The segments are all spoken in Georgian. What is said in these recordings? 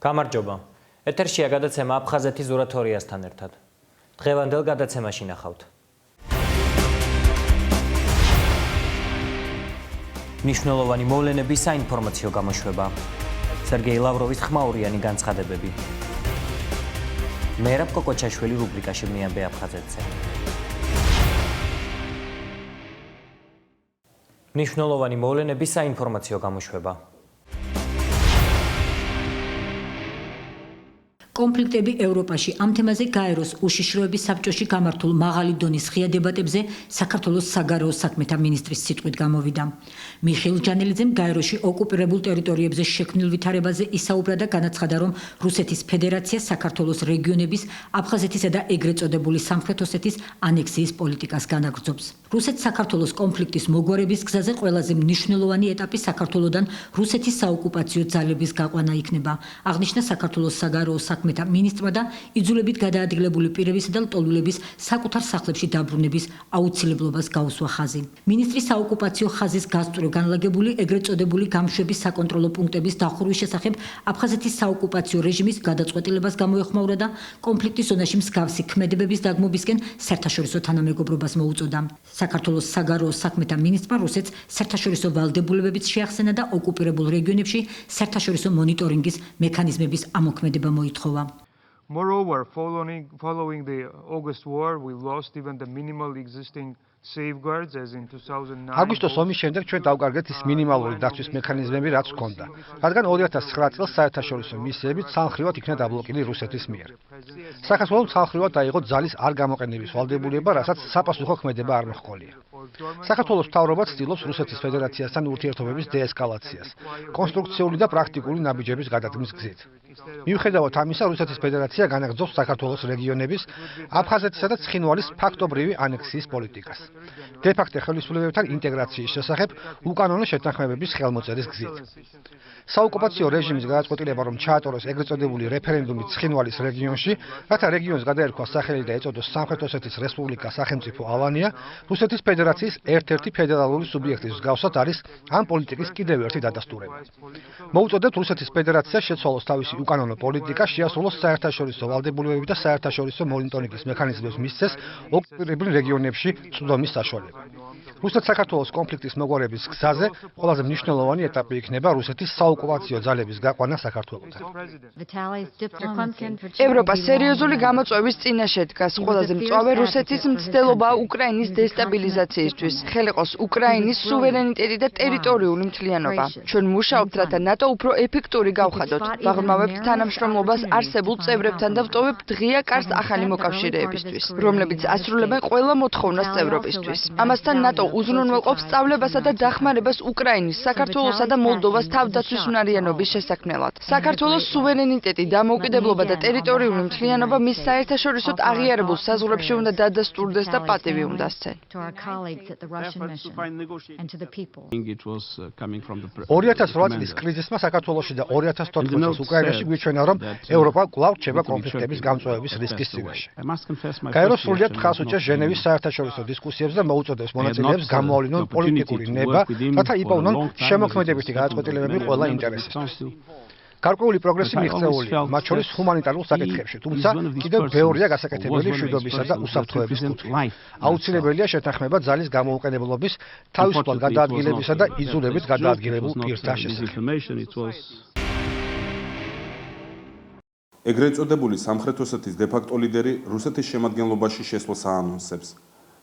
გამარჯობა. ეთერშია გადაცემა აფხაზეთის ურათორიასთან ერთად. დღევანდელ გადაცემაში ნახავთ. მნიშვნელოვანი მოვლენების საინფორმაციო გამოშვება. სერგეი ლავროვის ხმაურიანი განცხადებები. მერაბ კოკოჩაშვილი რუბრიკაში მიამბე აფხაზეთზე. მნიშვნელოვანი მოვლენების საინფორმაციო გამოშვება. კონფლიქტები ევროპაში ამ თემაზე გაეროს უშიშროების საბჭოში გამართულ მაღალი დონის ღია დებატებზე საქართველოს საგარეო საქმეთა მინისტრის სიტყვით გამოვიდა. მიხეილ ჯანელიძემ გაეროში ოკუპირებულ ტერიტორიებზე შექმნილ ვითარებაზე ისაუბრა და განაცხადა, რომ რუსეთის ფედერაცია საქართველოს რეგიონების, აფხაზეთისა და ეგრეთ წოდებული სამხრეთ ოსეთის ანექსიის პოლიტიკას განაგრძობს. რუსეთს საქართველოს კონფლიქტის მოგვარების გზაზე ყველაზე მნიშვნელოვანი ეტაპი საქართველოსთან რუსეთის საოკუპაციო ძალების გაყვანა იქნება. აღნიშნა საქართველოს საგარეო საქმეთა მინისტრმა და იძულებით გადაადგილებული პირებისა და ლტოლვილების საკუთარ სახლებში დაბრუნების აუცილებლობას გაუსვა ხაზი. მინისტრის საოკუპაციო ხაზის გასწვრივ განლაგებული ეგრეთ წოდებული გამშვების საკონტროლო პუნქტების დახურვის შესახებ აფხაზეთის საოკუპაციო რეჟიმის გადაწყვეტილებას გამოეხმაურა და კონფლიქტის ზონაში მსგავსი ქმედებების დაგმობისკენ საერთაშორისო თანამეგობრობას მოუწოდა. საქართველოს საგარეო საქმეთა მინისტრმა რუსეთს საერთაშორისო ვალდებულებებიც შეახსენა და ოკუპირებულ რეგიონებში საერთაშორისო მონიტორინგის მექანიზმების ამოქმედება მოითხოვა. Moreover, following the August war, we lost even the minimal existing safeguards as in 2009. აგვისტოს ომის შემდეგ ჩვენ დავკარგეთ ის მინიმალური დაცვის მექანიზმები, რაც ჰქონდა, რადგან 2009 წელს საერთაშორისო მისიები ცალმხრივად იქნა დაბლოკილი რუსეთის მიერ. საქართველოს ცალმხრივად დაიღო ძალის არ გამოყენების ვალდებულება, რასაც საპასუხო ქმედება არ მოჰყოლია. საქართველოს მთავრობა ცდილობს რუსეთის ფედერაციასთან ურთიერთობების დეესკალაციას, კონსტრუქციული და პრაქტიკული ნაბიჯების გადადგმის გზით. მიუხედავად ამისა, რუსეთის ფედერაცია განაგრძობს საქართველოს რეგიონების, აფხაზეთისა და ცხინვალის ფაქტობრივი ანექსიის პოლიტიკას. დე-ფაქტო ხელისუფლებებთან ინტეგრაციის შესახებ უკანონო შეთანხმებების ხელმოწერის გზით. საოკუპაციო რეჟიმის გადაწყვეტილება, რომ ჩაატაროს ეგრეთ წოდებული რეფერენდუმი ცხინვალის რეგიონში, რათა რეგიონს გადაერქვა სახელი და ეწოდოს სამხრეთ ოსეთის რესპუბლიკა სახელმწიფო ალანია, რუსეთის ფედერაციის ერთ-ერთი ფედერალური სუბიექტის მსგავსად არის ამ პოლიტიკის კიდევ ერთი დადასტურება. მოუწოდებთ რუსეთის ფედერაციას შეცვალოს თავისი უკანონო პოლიტიკა, შეასრულოს საერთაშორისო ვალდებულებები და საერთაშორისო მონიტორინგის მექანიზმებს მისცეს ოკუპირებულ რეგიონებში წვდომის საშუალება. რუსეთ-საქართველოს კონფლიქტის მოგვარების გზაზე ყველაზე მნიშვნელოვანი ეტაპი იქნება რუსეთის საოკუპაციო ძალების გაყვანა საქართველოსთან. ევროპა სერიოზული გამოწვევის წინაშე დგას. ყველაზე მწვავე რუსეთის მცდელობაა უკრაინის დესტაბილიზაციისთვის. ხელიყოს უკრაინის სუვერენიტეტი და ტერიტორიული მთლიანობა. ჩვენ მუშაობთ, რათა ნატო უფრო ეფექტური გავხადოთ. ვაღრმავებთ თანამშრომლობას არსებულ წევრებთან და ვტოვებთ ღია კარს ახალი მოკავშირეებისთვის, რომლებიც ასრულებენ ყველა მოთხოვნას წევრობისთვის. ამასთან ნატო უზრუნველყოფს სწავლებასა და დახმარებას უკრაინის, საქართველოსა და მოლდოვას თავდაცვის უნარიანობის შესაქმნელად. საქართველოს სუვერენიტეტი, დამოუკიდებლობა და ტერიტორიული მთლიანობა მის საერთაშორისოდ აღიარებულ საზღვრებში უნდა დადასტურდეს და პატივი უნდა სცენ. 2008 წლის კრიზისმა საქართველოში და 2014 წელს უკრაინაში გვიჩვენა, რომ ევროპა კვლავ რჩება კონფლიქტების გამწვევების რისკის წინაშე. გაერო სრულიად ხაზს უჭერს ჟენევის საერთაშორისო დისკუსიებს და მოუწოდებს მონაწილეებს გამოავლინონ პოლიტიკური ნება, რათა იპოვნონ შემოქმედებითი გადაწყვეტილებები ყველა ინტერესისთვის. გარკვეული პროგრესი მიღწეულია, მათ შორის ჰუმანიტარულ საკითხებში, თუმცა კიდევ ბევრია გასაკეთებელი მშვიდობისა და უსაფრთხოების კუთხე. აუცილებელია შეთანხმება ძალის გამოუყენებლობის, თავისუფლად გადაადგილებისა და იძულებით გადაადგილებულ პირთა შესახებ. ეგრეთ წოდებული სამხრეთ ოსეთის დე-ფაქტო ლიდერი რუსეთის შემადგენლობაში შესვლას აანონსებს.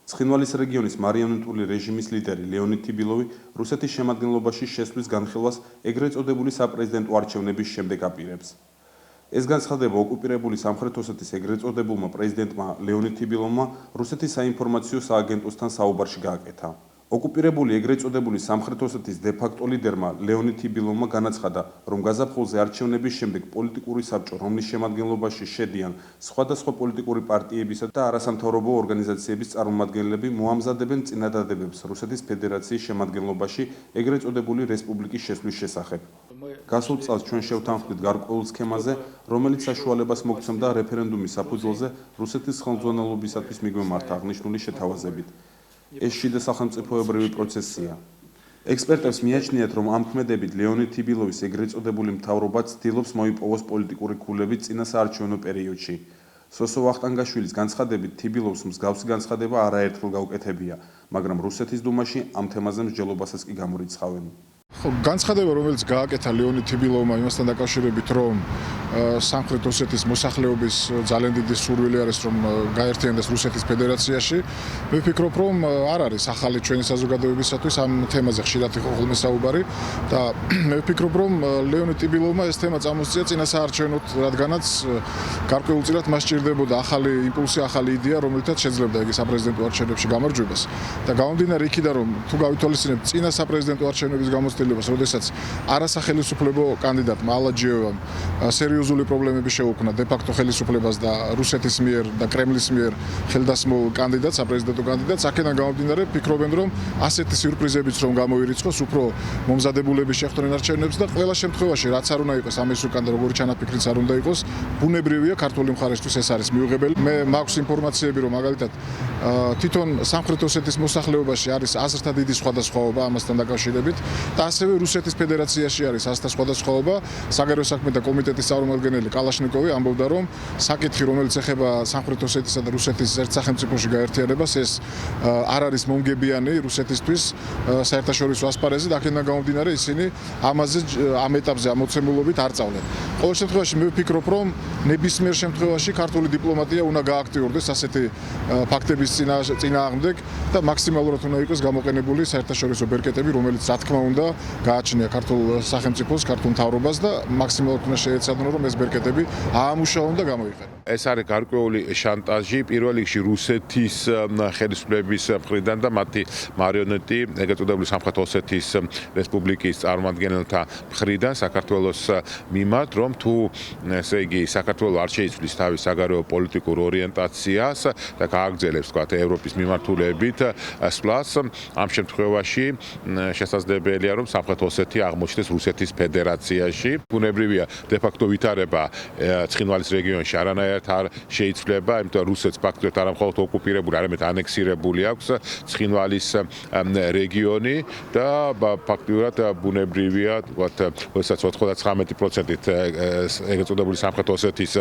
ცხინვალის რეგიონის მარიონეტული რეჟიმის ლიდერი ლეონიდ თიბილოვი რუსეთის შემადგენლობაში შესვლის განხილვას ეგრეთ წოდებული საპრეზიდენტო არჩევნების შემდეგ აპირებს. ეს განცხადება ოკუპირებული სამხრეთ ოსეთის ეგრეთ წოდებულმა პრეზიდენტმა ლეონიდ თიბილოვმა რუსეთის საინფორმაციო სააგენტოსთან საუბარში გააკეთა. ოკუპირებული ეგრეთ წოდებული სამხრეთ ოსეთის დე-ფაქტო ლიდერმა ლეონიდ თიბილოვმა განაცხადა, რომ გაზაფხულზე არჩევნების შემდეგ პოლიტიკური საბჭო, რომლის შემადგენლობაში შედიან სხვადასხვა პოლიტიკური პარტიებისა და არასამთავრობო ორგანიზაციების წარმომადგენლები, მოამზადებენ წინადადებებს რუსეთის ფედერაციის შემადგენლობაში ეგრეთ წოდებული რესპუბლიკის შესვლის შესახებ. გასულ წელს ჩვენ შევთანხმდით გარკვეულ სქემაზე, რომელიც საშუალებას მოგცემდა რეფერენდუმის საფუძველზე რუსეთის ხელმძღვანელობისათვის მიგვემართა აღნიშნული შეთავაზებით. ეს შიდა სახელმწიფოებრივი პროცესია. ექსპერტებს მიაჩნიათ, რომ ამ ქმედებით ლეონიდ თიბილოვის ეგრეთ წოდებული მთავრობა ცდილობს მოიპოვოს პოლიტიკური ქულები წინასაარჩევნო პერიოდში. სოსო ვახტანგაშვილის განცხადებით, თიბილოვს მსგავსი განცხადება არაერთხელ გაუკეთებია, მაგრამ რუსეთის დუმაში ამ თემაზე მსჯელობასაც კი გამორიცხავენ. განცხადება, რომელიც გააკეთა ლეონიდ თიბილოვმა იმასთან დაკავშირებით, რომ სამხრეთ ოსეთის მოსახლეობის ძალიან დიდი სურვილი არის, რომ გაერთიანდეს რუსეთის ფედერაციაში, მე ვფიქრობ, რომ არ არის ახალი ჩვენი საზოგადოებისათვის ამ თემაზე ხშირად იყო ხოლმე საუბარი და მე ვფიქრობ, რომ ლეონიდ თიბილოვმა ეს თემა წამოსწია წინასაარჩევნოდ, რადგანაც გარკვეულწილად მას სჭირდებოდა ახალი იმპულსი, ახალი იდეა, რომელთაც შეძლებდა იგი საპრეზიდენტო არჩევნებში გამარჯვებას და გამომდინარე იქიდან, რომ თუ გავითვალისწინებთ წინა საპრეზიდენტო არჩევნების გამოცდილებას, როდესაც არასახელისუფლებო კანდიდატმა ალაჯიევამ სერიოზული პრობლემები შეუქმნა დე-ფაქტო ხელისუფლებას და რუსეთის მიერ და კრემლის მიერ ხელდასმულ კანდიდატს, საპრეზიდენტო კანდიდატს, აქედან გამომდინარე ფიქრობენ, რომ ასეთი სიურპრიზებიც რომ გამოირიცხოს, უფრო მომზადებულები შეხვდნენ არჩევნებს და ყველა შემთხვევაში რაც არ უნდა იყოს ამის უკან და როგორი ჩანაფიქრიც არ უნდა იყოს, ბუნებრივია ქართული მხარისთვის ეს არის მიუღებელი. მე მაქვს ინფორმაციები, რომ მაგალითად თვითონ სამხრეთ ოსეთის მოსახლეობაში არის აზრთა დიდი სხვადასხვაობა ამასთან დაკავშირებით და ასევე რუსეთის ფედერაციაში არის აზრთა სხვადასხვაობა. საგარეო საქმეთა კომიტეტის წარმომადგენელი კალაშნიკოვი ამბობდა, რომ საკითხი, რომელიც ეხება სამხრეთ ოსეთისა და რუსეთის ერთ სახელმწიფოში გაერთიანებას, ეს არ არის მომგებიანი რუსეთისთვის საერთაშორისო ასპარეზზე და აქედან გამომდინარე ისინი ამაზე ამ ეტაპზე ამოცემულობით არ წავლენ. ყოველ შემთხვევაში მე ვფიქრობ, რომ ნებისმიერ შემთხვევაში ქართული დიპლომატია უნდა გააქტიურდეს ასეთი ფაქტების წინააღმდეგ და მაქსიმალურად უნდა იყოს გამოყენებული საერთაშორისო ბერკეტები, რომელიც რა თქმა უნდა გააჩნია ქართულ სახელმწიფოს, ქართულ მთავრობას და მაქსიმალურად უნდა შეეცადონ, რომ ეს ბერკეტები აამუშავონ და გამოიყენონ. ეს არის გარკვეული შანტაჟი პირველ რიგში რუსეთის ხელისუფლების მხრიდან და მათი მარიონეტი, ეგრეთ წოდებული სამხრეთ ოსეთის რესპუბლიკის წარმომადგენელთა მხრიდან საქართველოს მიმართ, რომ თუ ესე იგი საქართველო არ შეიცვლის თავის საგარეო პოლიტიკურ ორიენტაციას და გააგრძელებს თქვათ ევროპის მიმართულებით სვლას, ამ შემთხვევაში შესაძლებელია, რომ სამხრეთ ოსეთი აღმოჩნდეს რუსეთის ფედერაციაში. ბუნებრივია დე-ფაქტო ვითარება ცხინვალის რეგიონში არანაირად არ შეიცვლება, იმიტომ რომ რუსეთს ფაქტობრივად არა მხოლოდ ოკუპირებული, არამედ ანექსირებული აქვს ცხინვალის რეგიონი და ფაქტობრივად ბუნებრივია, თქვათ, როდესაც 99%-ით ეგრეთ წოდებული სამხრეთ ოსეთის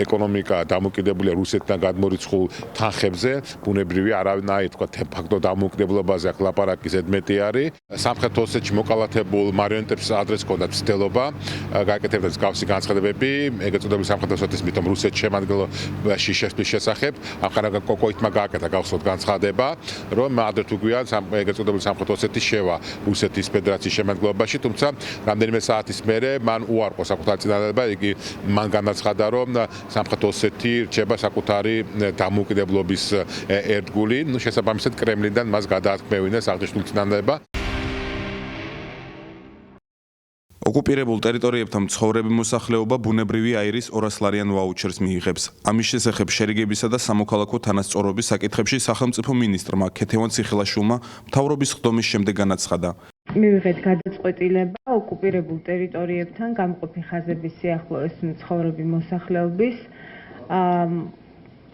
ეკონომიკა დამოკიდებულია რუსეთთან გადმორიცხულ თანხებზე, ბუნებრივია არავინაირ თქვათ ფაქტო დამოუკიდებლობაზე აქ ლაპარაკი ზედმეტი არის. სამხრეთ ოსეთში მოკალათებულ მარიონეტებს ადრეს ჰქონდათ მცდელობა, გააკეთებდნენ მსგავსი განცხადებები, ეგრეთ წოდებული სამხრეთ ოსეთის მითომ რუსეთის შემადგენლობაში შესვლის შესახებ, ამხანაგან კოკოიტმა გააკეთა გახსოვთ განცხადება, რომ ადრე თუ გვიან ეგრეთ წოდებული სამხრეთ ოსეთის შევა რუსეთის ფედერაციის შემადგენლობაში, თუმცა რამდენიმე საათის მერე მან უარყო საკუთარი წინადადება, იგი მან განაცხადა, რომ სამხრეთ ოსეთი რჩება საკუთარი დამოუკიდებლობის ერთგული, შესაბამისად კრემლიდან მას გადაათქმევინეს აღნიშნული წინადადება. ოკუპირებულ ტერიტორიებთან მცხოვრები მოსახლეობა ბუნებრივი აირის 200 ლარიან ვაუჩერს მიიღებს. ამის შესახებ შერიგებისა და სამოქალაქო თანასწორობის საკითხებში სახელმწიფო მინისტრმა ქეთევან ციხილაშვილმა მთავრობის ხდომის შემდეგ განაცხადა. მივიღეთ გადაწყვეტილება ოკუპირებულ ტერიტორიებთან გამყოფი ხაზების სიახლოვეს მცხოვრები მოსახლეობის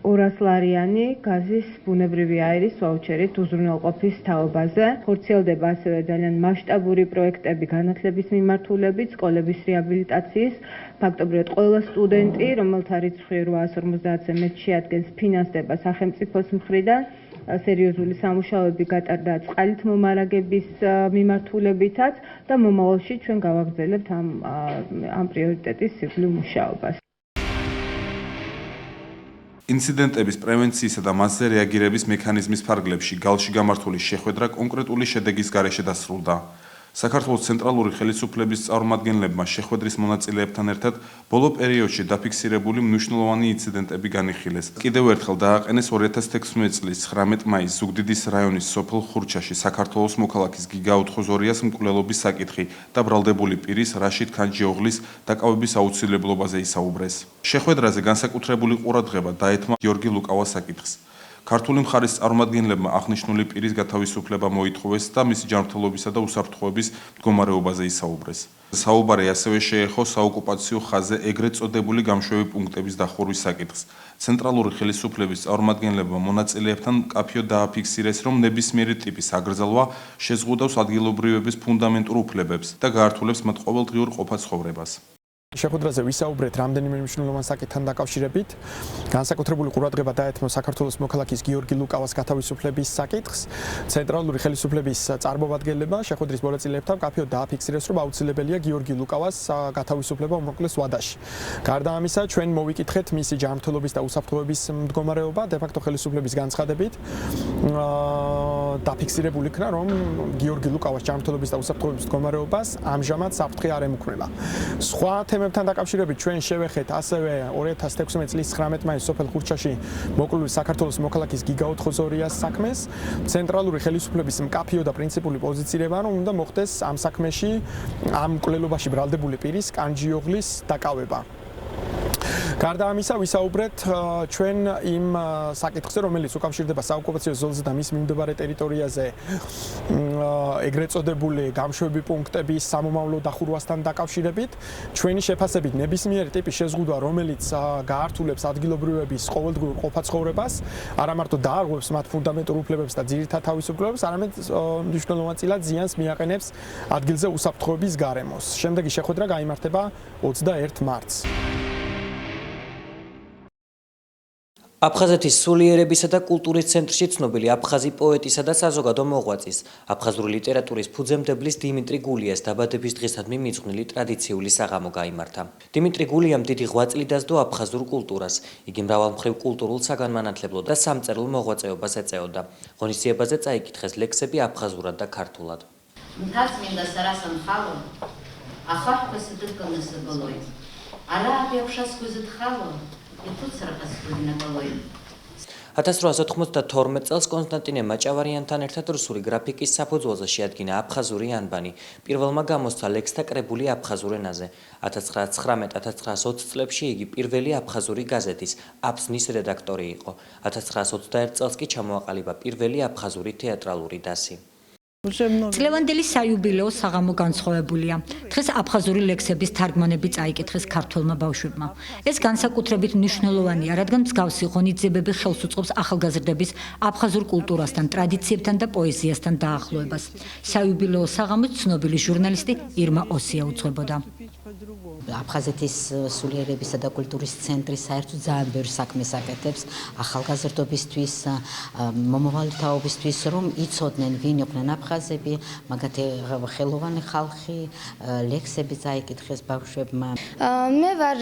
200 ლარიანი გაზის ბუნებრივი აირის ვაუჩერით უზრუნველყოფის თაობაზე. ხორციელდება ასევე ძალიან მასშტაბური პროექტები განათლების მიმართულებით, სკოლების რეაბილიტაციის. ფაქტობრივად ყველა სტუდენტი, რომელთა რიცხვი 850-ზე მეტ შეადგენს, ფინანსდება სახელმწიფოს მხრიდან. სერიოზული სამუშაოები გატარდა წყალით მომარაგების მიმართულებითაც და მომავალში ჩვენ გავაგრძელებთ ამ პრიორიტეტის სიკვდილ მუშაობას. ინციდენტების პრევენციისა და მასზე რეაგირების მექანიზმის ფარგლებში გალში გამართული შეხვედრა კონკრეტული შედეგის გარეშე დასრულდა. საქართველოს ცენტრალური ხელისუფლების წარმომადგენლებმა შეხვედრის მონაწილეებთან ერთად ბოლო პერიოდში დაფიქსირებული მნიშვნელოვანი ინციდენტები განიხილეს. კიდევ ერთხელ დააყენეს 2016 წლის 19 მაისს ზუგდიდის რაიონის სოფელ ხურჩაში საქართველოს მოქალაქის გიგა ოთხოზორიას მკვლელობის საკითხი და ბრალდებული პირის რაშიდ ქანჯიოღლის დაკავების აუცილებლობაზე ისაუბრეს. შეხვედრაზე განსაკუთრებული ყურადღება დაეთმო გიორგი ლუკავას საკითხს. ქართული მხარის წარმომადგენლებმა აღნიშნული პირის გათავისუფლება მოითხოვეს და მისი ჯანმრთელობისა და უსაფრთხოების მდგომარეობაზე ისაუბრეს. საუბარი ასევე შეეხო საოკუპაციო ხაზზე ეგრეთ წოდებული გამშვები პუნქტების დახურვის საკითხს. ცენტრალური ხელისუფლების წარმომადგენლებმა მონაწილეებთან მკაფიოდ დააფიქსირეს, რომ ნებისმიერი ტიპის აკრძალვა შეზღუდავს ადგილობრივების ფუნდამენტურ უფლებებს და გაართულებს მათ ყოველდღიურ ყოფა-ცხოვრებას. შეხვედრაზე ვისაუბრეთ რამდენიმე მნიშვნელოვან საკითხთან დაკავშირებით. განსაკუთრებული ყურადღება დაეთმო საქართველოს მოქალაქის გიორგი ლუკავას გათავისუფლების საკითხს. ცენტრალური ხელისუფლების წარმომადგენლებმა შეხვედრის მონაწილეებთან მკაფიოდ დააფიქსირეს, რომ აუცილებელია გიორგი ლუკავას გათავისუფლება უმოკლეს ვადაში. გარდა ამისა, ჩვენ მოვიკითხეთ მისი ჯანმრთელობის და უსაფრთხოების მდგომარეობა, დე-ფაქტო ხელისუფლების განცხადებით დაფიქსირებული იქნა, რომ გიორგი ლუკავას ჯანმრთელობის და უსაფრთხოების მდგომარეობას ამჟამად საფრთხე არ ემუქრება. სხვა თემებთან დაკავშირებით ჩვენ შევეხეთ ასევე 2016 წლის 19 მაისს სოფელ ხურჩაში მოკლული საქართველოს მოქალაქის გიგა ოთხოზორიას საქმეს. ცენტრალური ხელისუფლების მკაფიო და პრინციპული პოზიცირება, რომ უნდა მოხდეს ამ საქმეში ამ მკვლელობაში ბრალდებული პირის კანჯიოღლის დაკავება. გარდა ამისა ვისაუბრეთ ჩვენ იმ საკითხზე, რომელიც უკავშირდება საოკუპაციო ზოლზე და მის მიმდებარე ტერიტორიაზე ეგრეთ წოდებული გამშვები პუნქტების სამომავლო დახურვასთან დაკავშირებით. ჩვენი შეფასებით ნებისმიერი ტიპის შეზღუდვა, რომელიც გაართულებს ადგილობრივების ყოველდღიურ ყოფა-ცხოვრებას, არა მარტო დაარღვევს მათ ფუნდამენტურ უფლებებს და ძირითად თავისუფლებებს, არამედ მნიშვნელოვანწილად ზიანს მიაყენებს ადგილზე უსაფრთხოების გარემოს. შემდეგი შეხვედრა გაიმართება 21 მარტს. აფხაზეთის სულიერებისა და კულტურის ცენტრში ცნობილი აფხაზი პოეტისა და საზოგადო მოღვაწის, აფხაზური ლიტერატურის ფუძემდებლის დიმიტრი გულიას დაბადების დღისადმი მიძღვნილი ტრადიციული საღამო გაიმართა. დიმიტრი გულიამ დიდი ღვაწლი დასდო აფხაზურ კულტურას. იგი მრავალმხრივ კულტურულ საგანმანათლებლო და სამწერლო მოღვაწეობას ეწეოდა. ღონისძიებაზე წაიკითხეს ლექსები აფხაზურად და ქართულად. მთაწმინდა სარასან ხალო, ახარქვესა დდგანასა ბოლოი. არა აფხაზქვეზეთ ხალო. 1892 წელს კონსტანტინე მაჭავარიანთან ერთად რუსული გრაფიკის საფუძველზე შეადგინა აფხაზური ანბანი. პირველმა გამოსცა ლექსთა კრებული აფხაზურ ენაზე. 1919-1920 წლებში იგი პირველი აფხაზური გაზეთის აფსნის რედაქტორი იყო. 1921 წელს კი ჩამოაყალიბა პირველი აფხაზური თეატრალური დასი. წლევანდელი საიუბილეო საღამო განსხვავებულია. დღეს აფხაზური ლექსების თარგმანები წაიკითხეს ქართველმა ბავშვებმა. ეს განსაკუთრებით მნიშვნელოვანია, რადგან მსგავსი ღონისძიებები ხელს უწყობს ახალგაზრდების აფხაზურ კულტურასთან, ტრადიციებთან და პოეზიასთან დაახლოებას. საიუბილეო საღამოს ცნობილი ჟურნალისტი ირმა ოსია უძღვებოდა. აფხაზეთის სულიერებისა და კულტურის ცენტრი საერთოდ ძალიან ბევრ საქმეს აკეთებს ახალგაზრდობისთვის, მომავალი თაობისთვის, რომ იცოდნენ ვინ იყვნენ აფხაზები, მაგათი ხელოვანი ხალხი, ლექსები წაიკითხეს ბავშვებმა. მე ვარ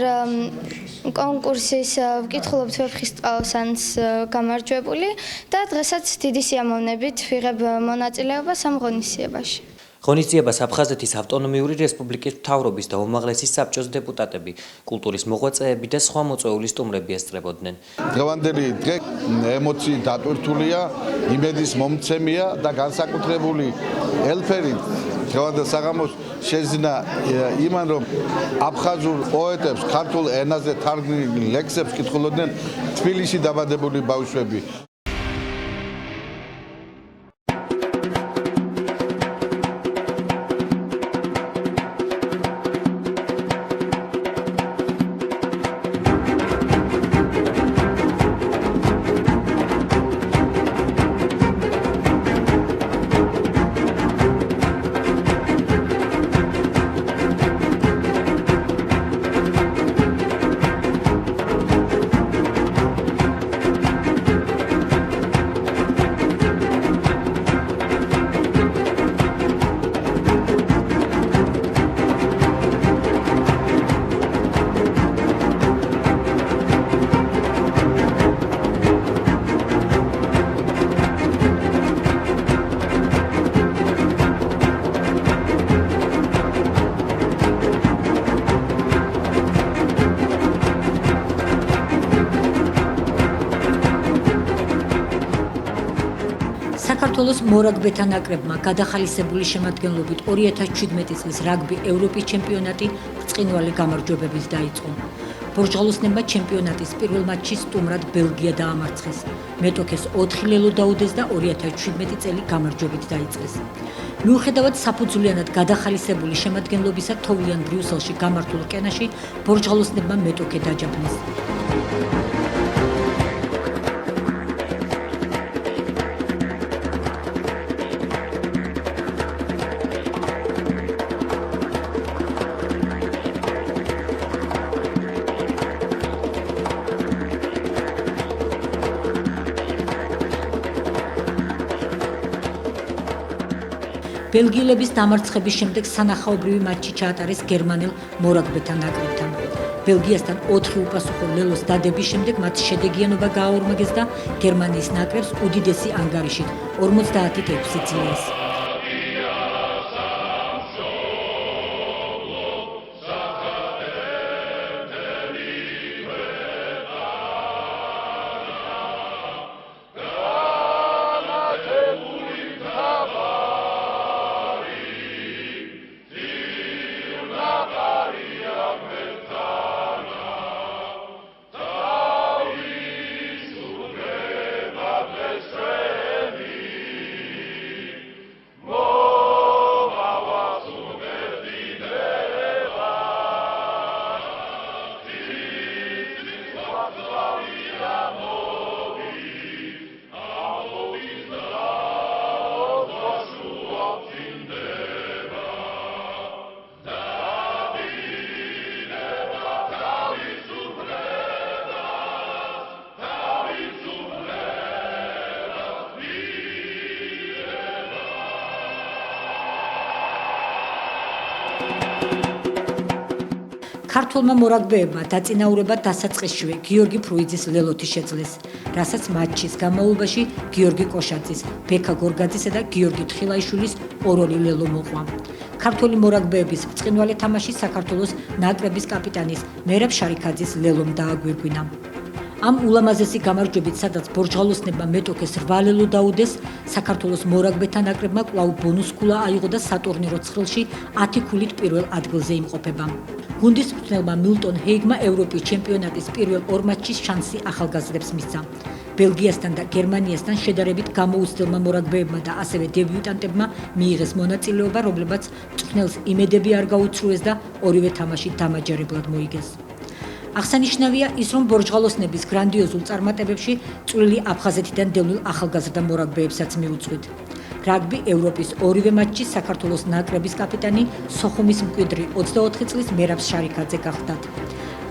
კონკურსის ვკითხულობთ ვეფხის წყალოსანს გამარჯვებული და დღესაც დიდი სიამოვნებით ვიღებ მონაწილეობას ამ ღონისძიებაში. ღონისძიებას აფხაზეთის ავტონომიური რესპუბლიკის მთავრობის და უმაღლესი საბჭოს დეპუტატები, კულტურის მოღვაწეები და სხვა მოწვეული სტუმრები ესწრებოდნენ. დღევანდელი დღე ემოციით დატვირთულია, იმედის მომცემია და განსაკუთრებული ელფერით დღევანდელ საღამოს შეძინა იმან, რომ აფხაზურ პოეტებს ქართულ ენაზე თარგმნილ ლექსებს კითხულობდნენ თბილისში დაბადებული ბავშვები. საქართველოს მორაგბეთა ნაკრებმა გადახალისებული შემადგენლობით 2017 წლის რაგბი ევროპის ჩემპიონატი ბრწყინვალე გამარჯვებებით დაიწყო. ბორჯღალოსნებმა ჩემპიონატის პირველ მატჩში სტუმრად ბელგია დაამარცხეს. მეტოქეს 4 ლელო დაუდეს და 2017 წელი გამარჯვებით დაიწყეს. მიუხედავად საფუძვლიანად გადახალისებული შემადგენლობისა თოვლიან ბრიუსელში გამართულ რკენაში ბორჯღალოსნებმა მეტოქე დაჯაფნეს. ბელგიელების დამარცხების შემდეგ სანახაობრივი მატჩი ჩაატარეს გერმანელ მორაგბეთა ნაკრებთან. ბელგიასთან 4 უპასუხო ლელოს დადების შემდეგ მათ შედეგიანობა გააორმაგეს და გერმანიის ნაკრებს უდიდესი ანგარიშით 56 ძლიერს. ქართველმა მორაგბეებმა დაწინაურება დასაწყისშივე გიორგი ფრუიძის ლელოთი შეძლეს, რასაც მატჩის განმავლობაში გიორგი კოშაძის, ბექა გორგაძისა და გიორგი თხილაიშვილის ორ-ორი ლელო მოყვა. ქართველი მორაგბეების ბრწყინვალე თამაში საქართველოს ნაკრების კაპიტანის მერაბ შარიქაძის ლელომ დააგვირგვინა. ამ ულამაზესი გამარჯვებით, სადაც ბორჯღალოსნებმა მეტოქეს 8 ლელო დაუდეს, საქართველოს მორაგბეთა ნაკრებმა კვლავ ბონუს ქულა აიღო და სატურნირო ცხრილში 10 ქულით პირველ ადგილზე იმყოფება. გუნდის მწვრთნელმა მილტონ ჰეიგმა ევროპის ჩემპიონატის პირველ 2 მატჩის შანსი ახალგაზრდებს მისცა. ბელგიასთან და გერმანიასთან შედარებით გამოუცდელმა მორაგბეებმა და ასევე დებიუტანტებმა მიიღეს მონაწილეობა, რომლებაც მწვრთნელს იმედები არ გაუცრუეს და ორივე თამაში დამაჯერებლად მოიგეს. აღსანიშნავია ის, რომ ბორჯღალოსნების გრანდიოზულ წარმატებებში წვლილი აფხაზეთიდან დევნილ ახალგაზრდა მორაგბეებსაც მიუძღვით. რაგბი ევროპის ორივე მატჩში საქართველოს ნაკრების კაპიტანი სოხუმის მკვიდრი 24 წლის მერაბ შარიქაძე გახდათ.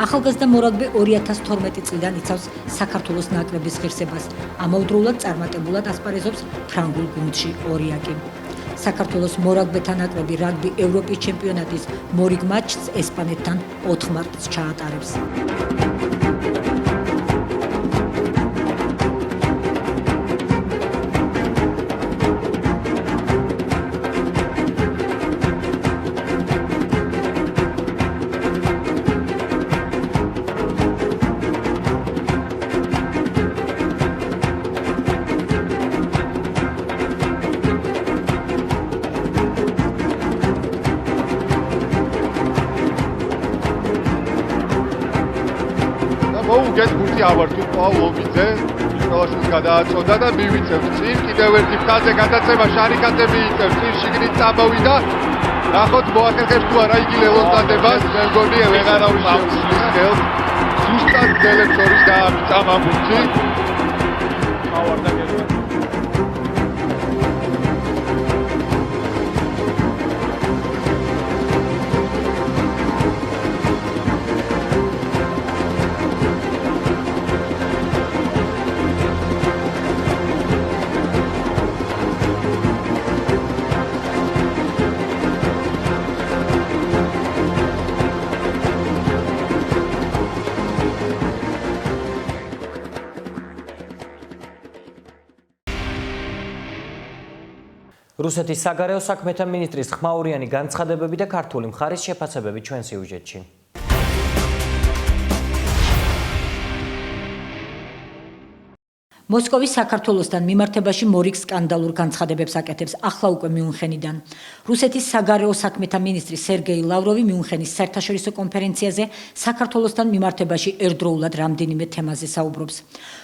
ახალგაზრდა მორაგბე 2012 წლიდან იცავს საქართველოს ნაკრების ღირსებას, ამავდროულად წარმატებულად ასპარეზობს ფრანგულ გუნდში ორიაკი. საქართველოს მორაგბეთა ნაკრები რაგბი ევროპის ჩემპიონატის მორიგ მატჩს ესპანეთთან 4 მარტს ჩაატარებს. მოუგეთ გუნდი ავართულ პავლოვიძე ყველაშვილს გადააწოდა და მივიწევთ წინ კიდევ ერთი ფთაზე გადაცემა შარიქაძე მიიწევს წინ შიგნით წამოვიდა ნახოთ მოახერხებს თუ არა იგი ლელოს დადებას მე მგონი ვეღარავის შეუსლის ხელს ზუსტად ძელებს შორის დაამიწამ ამ გუნდში ავარდა რუსეთის საგარეო საქმეთა მინისტრის ხმაურიანი განცხადებები და ქართული მხარის შეფასებები ჩვენ სიუჟეტში. მოსკოვის საქართველოსთან მიმართებაში მორიგ სკანდალურ განცხადებებს აკეთებს ახლა უკვე მიუნხენიდან. რუსეთის საგარეო საქმეთა მინისტრი სერგეი ლავროვი მიუნხენის საერთაშორისო კონფერენციაზე საქართველოსთან მიმართებაში ერთდროულად რამდენიმე თემაზე საუბრობს.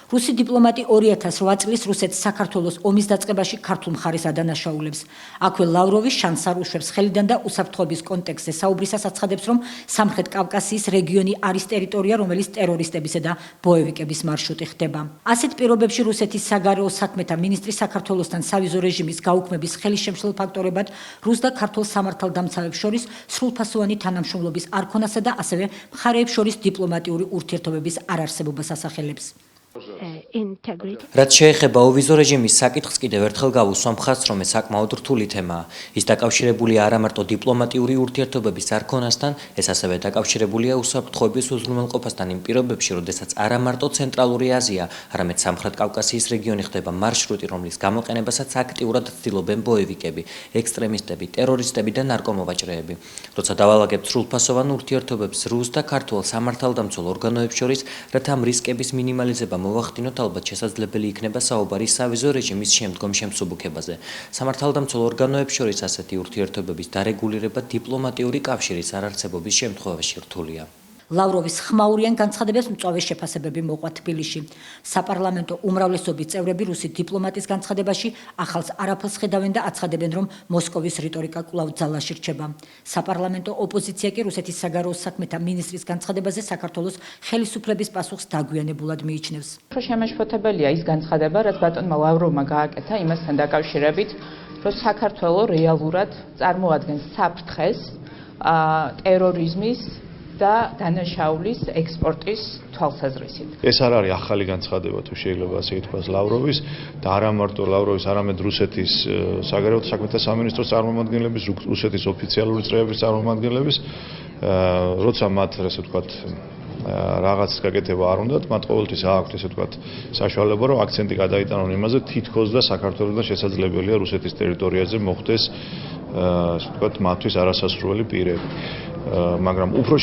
რუსი დიპლომატი 2008 წლის რუსეთის საქართველოს ომის დაწყებაში ქართულ მხარეს ადანაშაულებს. აქვე ლავროვი შანსს არ უშვებს ხელიდან და უსაფრთხოების კონტექსტზე საუბრისას აცხადებს, რომ სამხრეთ კავკასიის რეგიონი არის ტერიტორია, რომელიც ტერორისტებისა და ბოევიკების მარშრუტი ხდება. ასეთ პირობებში რუსეთის საგარეო საქმეთა მინისტრი საქართველოსთან სავიზო რეჟიმის გაუქმების ხელისშემშლელ ფაქტორებად რუს და ქართულ სამართალდამცავებს შორის სრულფასოვანი თანამშრომლობის არქონასა და ასევე მხარეებს შორის დიპლომატიური ურთიერთობების არარსებობას ასახელებს. რაც შეეხება ვიზო რეჟიმის საკითხს კიდევ ერთხელ გავუსვა მხარს, რომ ეს საკმაოდ რთული თემაა. ის დაკავშირებულია არა მარტო დიპლომატიური ურთიერთობების არქონასთან, ეს ასევე დაკავშირებულია უსაფრთხოების უზრუნველყოფასთან იმ პირობებში, როდესაც არა მარტო ცენტრალური აზია, არამედ სამხრეთ კავკასიის რეგიონი ხდება მარშრუტი, რომლის გამოყენებასაც აქტიურად ცდილობენ ბოევიკები, ექსტრემისტები, ტერორისტები და ნარკომოვაჭრეები. როცა დავალაგებთ სრულფასოვან ურთიერთობებს რუს და ქართულ სამართალდამცავ ორგანოებს შორის, რათა ამ რისკების მინიმალიზება მოვახდინოთ, ალბათ შესაძლებელი იქნება საუბარი სავიზო რეჟიმის შემდგომ შემსუბუქებაზე. სამართალდამცავ ორგანოებს შორის ასეთი ურთიერთობების დარეგულირება დიპლომატიური კავშირის არარსებობის შემთხვევაში რთულია. ლავროვის ხმაურიან განცხადებებს მწვავე შეფასებები მოყვა თბილისში. საპარლამენტო უმრავლესობის წევრები რუსი დიპლომატის განცხადებაში ახალს არაფერს ხედავენ და აცხადებენ, რომ მოსკოვის რიტორიკა კვლავ ძალაში რჩება. საპარლამენტო ოპოზიცია კი რუსეთის საგარეო საქმეთა მინისტრის განცხადებაზე საქართველოს ხელისუფლების პასუხს დაგვიანებულად მიიჩნევს. შემაშფოთებელია ის განცხადება, რაც ბატონმა ლავროვმა გააკეთა იმასთან დაკავშირებით, რომ საქართველო რეალურად წარმოადგენს საფრთხეს ტერორიზმის და დანაშაულის ექსპორტის თვალსაზრისით. ეს არ არის ახალი განცხადება, თუ შეიძლება ასე ითქვას ლავროვის და არა მარტო ლავროვის, არამედ რუსეთის საგარეო საქმეთა სამინისტროს წარმომადგენლების, რუსეთის ოფიციალური წევრების წარმომადგენლების, როცა მათ ასე ვთქვათ რაღაც გაკეთება არ უნდათ, მათ ყოველთვის აქვთ ესე ვთქვათ საშუალება, რომ აქცენტი გადაიტანონ იმაზე, თითქოს და საქართველოსთან შესაძლებელია რუსეთის ტერიტორიაზე მოხდეს ასე ვთქვათ მათთვის არასასურველი პირები. მაგრამ უფრო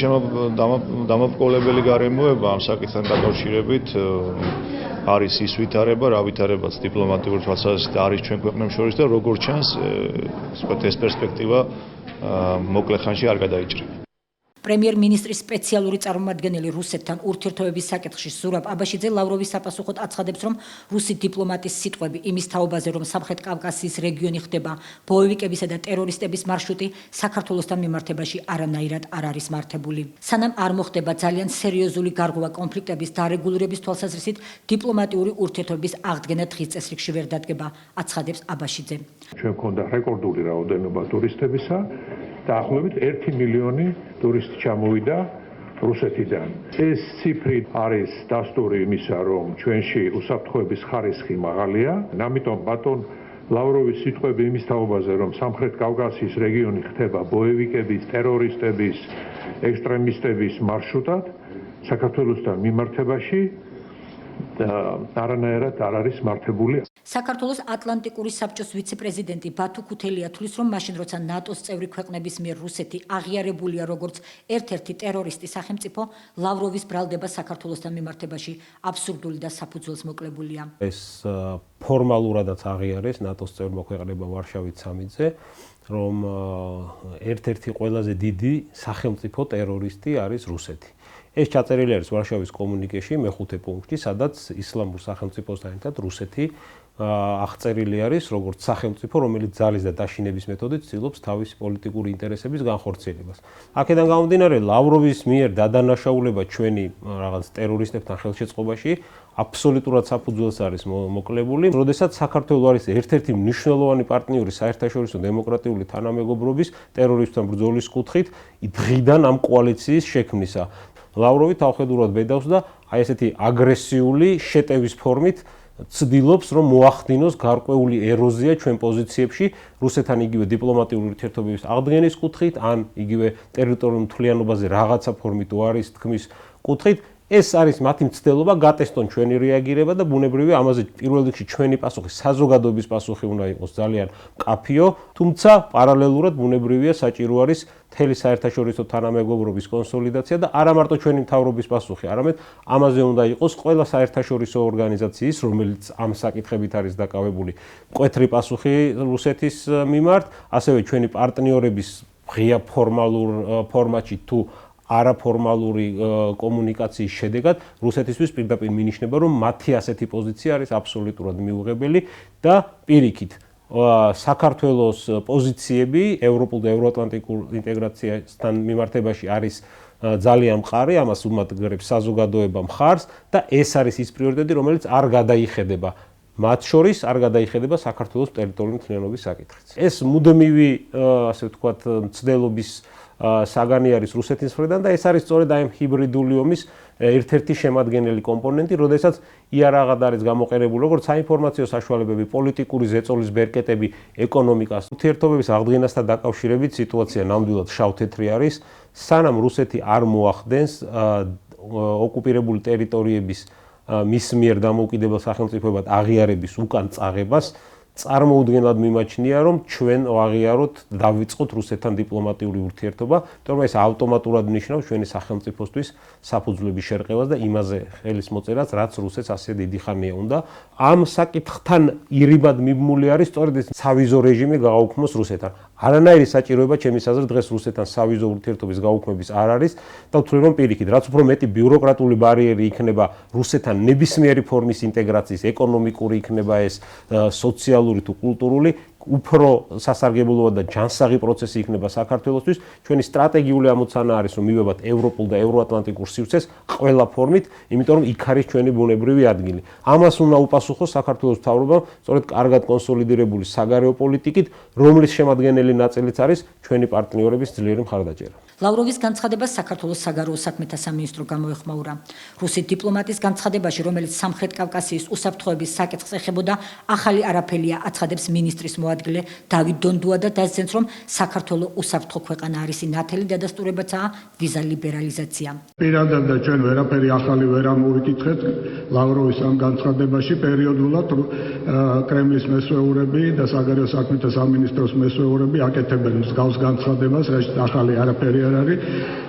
დამապყრობლებელი გარემოება ამ საკითხთან დაკავშირებით არის ის ვითარება, რა ვითარებაც დიპლომატიური თვალსაზრისით არის ჩვენ ქვეყნებს შორის და როგორც ჩანს, ეს პერსპექტივა მოკლე ხანში არ გადაიჭრება. პრემიერ-მინისტრის სპეციალური წარმომადგენელი რუსეთთან ურთიერთობების საკითხში ზურაბ აბაშიძე ლავროვის საპასუხოდ აცხადებს, რომ რუსი დიპლომატის სიტყვები იმის თაობაზე, რომ სამხრეთ კავკასიის რეგიონი ხდება ბოევიკებისა და ტერორისტების მარშრუტი, საქართველოსთან მიმართებაში არანაირად არ არის მართებული. სანამ არ მოხდება ძალიან სერიოზული გარღვევა კონფლიქტების დარეგულირების თვალსაზრისით, დიპლომატიური ურთიერთობების აღდგენა დღის წესრიგში ვერ დადგება, აცხადებს აბაშიძე. ჩვენ გვქონდა რეკორდული რაოდენობა ტურისტებისა. დაახლოებით 1 მილიონი ტურისტი ჩამოვიდა რუსეთიდან. ეს ციფრი არის დასტური იმისა, რომ ჩვენში უსაფრთხოების ხარისხი მაღალია. ამიტომ ბატონ ლავროვის სიტყვები იმის თაობაზე, რომ სამხრეთ კავკასიის რეგიონი ხდება ბოევიკების, ტერორისტების, ექსტრემისტების მარშრუტად საქართველოსთან მიმართებაში არანაირად არ არის მართებული. საქართველოს ატლანტიკური საბჭოს ვიცე-პრეზიდენტი ბათუ ქუთელია თვლის, რომ მაშინ როცა ნატოს წევრი ქვეყნების მიერ რუსეთი აღიარებულია როგორც ერთ-ერთი ტერორისტი სახელმწიფო, ლავროვის ბრალდება საქართველოსთან მიმართებაში აბსურდული და საფუძველს მოკლებულია. ეს ფორმალურადაც აღიარეს ნატოს წევრმა ქვეყნებმა ვარშავის სამიტზე, რომ ერთ-ერთი ყველაზე დიდი სახელმწიფო ტერორისტი არის რუსეთი. ეს ჩაწერილი არის ვარშავის კომუნიკეში მეხუთე პუნქტში, სადაც ისლამურ სახელმწიფოსთან ერთად რუსეთი აღწერილი არის როგორც სახელმწიფო, რომელიც ძალის და დაშინების მეთოდით ცდილობს თავისი პოლიტიკური ინტერესების განხორციელებას. აქედან გამომდინარე, ლავროვის მიერ დადანაშაულება ჩვენი რაღაც ტერორისტებთან ხელშეწყობაში აბსოლუტურად საფუძველს არის მოკლებული, როდესაც საქართველო არის ერთ-ერთი მნიშვნელოვანი პარტნიორი საერთაშორისო დემოკრატიული თანამეგობრობის ტერორისტთან ბრძოლის კუთხით დღიდან ამ კოალიციის შექმნისა. ლავროვი თავხედურად ბედავს და აი ესეთი აგრესიული შეტევის ფორმით ცდილობს, რომ მოახდინოს გარკვეული ეროზია ჩვენ პოზიციებში, რუსეთთან იგივე დიპლომატიური ურთიერთობების აღდგენის კუთხით, ან იგივე ტერიტორიულ მთლიანობაზე რაღაცა ფორმით უარის თქმის კუთხით. ეს არის მათი მცდელობა გატესტონ ჩვენი რეაგირება და ბუნებრივია ამაზე პირველ რიგში ჩვენი პასუხი, საზოგადოების პასუხი უნდა იყოს ძალიან მკაფიო, თუმცა პარალელურად ბუნებრივია საჭირო არის მთელი საერთაშორისო თანამეგობრობის კონსოლიდაცია და არა მარტო ჩვენი მთავრობის პასუხი, არამედ ამაზე უნდა იყოს ყველა საერთაშორისო ორგანიზაციის, რომელიც ამ საკითხებით არის დაკავებული, მკვეთრი პასუხი რუსეთის მიმართ, ასევე ჩვენი პარტნიორების ღია ფორმალურ ფორმატში თუ არაფორმალური კომუნიკაციის შედეგად რუსეთისთვის პირდაპირ მინიშნება, რომ მათი ასეთი პოზიცია არის აბსოლუტურად მიუღებელი და პირიქით საქართველოს პოზიციები ევროპულ და ევროატლანტიკურ ინტეგრაციასთან მიმართებაში არის ძალიან მყარი, ამას უმადგრებს საზოგადოება მხარს და ეს არის ის პრიორიტეტი, რომელიც არ გადაიხედება. მათ შორის არ გადაიხედება საქართველოს ტერიტორიული მთლიანობის საკითხიც. ეს მუდმივი, ასე ვთქვათ, მცდელობის საგანი არის რუსეთის მხრიდან და ეს არის სწორედ აი ჰიბრიდული ომის ერთ-ერთი შემადგენელი კომპონენტი, როდესაც იარაღად არის გამოყენებული როგორც საინფორმაციო საშუალებები, პოლიტიკური ზეწოლის ბერკეტები, ეკონომიკას. ურთიერთობების აღდგენასთან დაკავშირებით სიტუაცია ნამდვილად შავ-თეთრი არის, სანამ რუსეთი არ მოახდენს ოკუპირებული ტერიტორიების მის მიერ დამოუკიდებელ სახელმწიფოებად აღიარების უკან წაღებას, წარმოუდგენლად მიმაჩნია, რომ ჩვენ ვაღიაროთ, დავიწყოთ რუსეთთან დიპლომატიური ურთიერთობა, თუმცა ეს ავტომატურად ნიშნავს ჩვენი სახელმწიფოსთვის საფუძვლების შერყევას და იმაზე ხელის მოწერას, რაც რუსეთს ასე დიდი ხანია უნდა. ამ საკითხთან ირიბად მიბმული არის სწორედ ეს სავიზო რეჟიმი გააუქმოს რუსეთთან. არანაირი საჭიროება ჩემის აზრით დღეს რუსეთთან სავიზო ურთიერთობის გაუქმების არ არის და ვთვლი რომ პირიქით, რაც უფრო მეტი ბიუროკრატიული ბარიერი იქნება რუსეთთან ნებისმიერი ფორმის ინტეგრაციის, ეკონომიკური იქნება ეს, სოციალური თუ კულტურული, უფრო სასარგებლოა და ჯანსაღი პროცესი იქნება საქართველოსთვის. ჩვენი სტრატეგიული ამოცანა არის რომ მივებათ ევროპულ და ევროატლანტიკურ სივრცეს ყველა ფორმით, იმიტომ რომ იქ არის ჩვენი ბუნებრივი ადგილი. ამას უნდა უპასუხოს საქართველოს მთავრობამ, სწორედ კარგად კონსოლიდირებული საგარეო პოლიტიკით, რომლის შემადგენელი ნაწილიც არის ჩვენი პარტნიორების ძლიერი მხარდაჭერა. ლავროვის განცხადებას საქართველოს საგარეო საქმეთა სამინისტრო გამოეხმაურა. რუსეთ დიპლომატის განცხადებაში, რომელიც სამხრეთ კავკასიის უსაფრთხოების საკითხს ეხებოდა, ახალი არაფერია აცხადებს მინისტრის მოადგილე დავით დონდუა და დასძენს, რომ საქართველო უსაფრთხო ქვეყანა არის, ნათელი დადასტურებაცაა ვიზა ლიბერალიზაცია. პირადად და ჩვენ ვერაფერი ახალი ვერ ამოვიკითხეთ ლავროვის ამ განცხადებაში, პერიოდულად კრემლის მესვეურები და საგარეო საქმეთა სამინისტროს მესვეურები აკეთებენ მსგავს განცხადებას, რასაც ახალი არაფერი არის.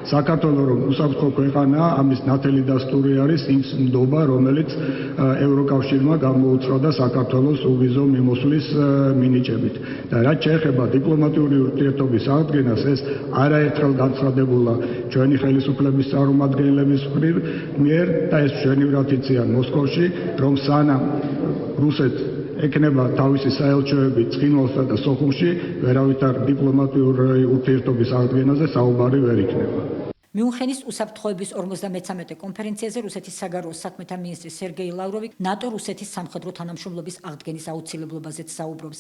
საქართველო რომ უსაფრთხო ქვეყანაა, ამის ნათელი დასტური არის ის ნდობა, რომელიც ევროკავშირმა გამოუცხადა საქართველოს უვიზო მიმოსვლის მინიჭებით. და რაც შეეხება დიპლომატიური ურთიერთობის აღდგენას, ეს არაერთხელ განცხადებულა ჩვენი ხელისუფლების წარმომადგენლების მიერ და ეს ჩვენივრად იციან მოსკოვში, რომ სანამ რუსეთს ეკნება თავისი საელჩოები ცხინვალსა და სოხუმში, ვერავითარ დიპლომატიური ურთიერთობის აღდგენაზე საუბარი ვერ იქნება. მიუნხენის უსაფრთხოების 53-მე კონფერენციაზე რუსეთის საგარეო საქმეთა მინისტრი სერგეი ლავროვი ნატო-რუსეთის სამხედრო თანამშრომლობის აღდგენის აუცილებლობაზეც საუბრობს.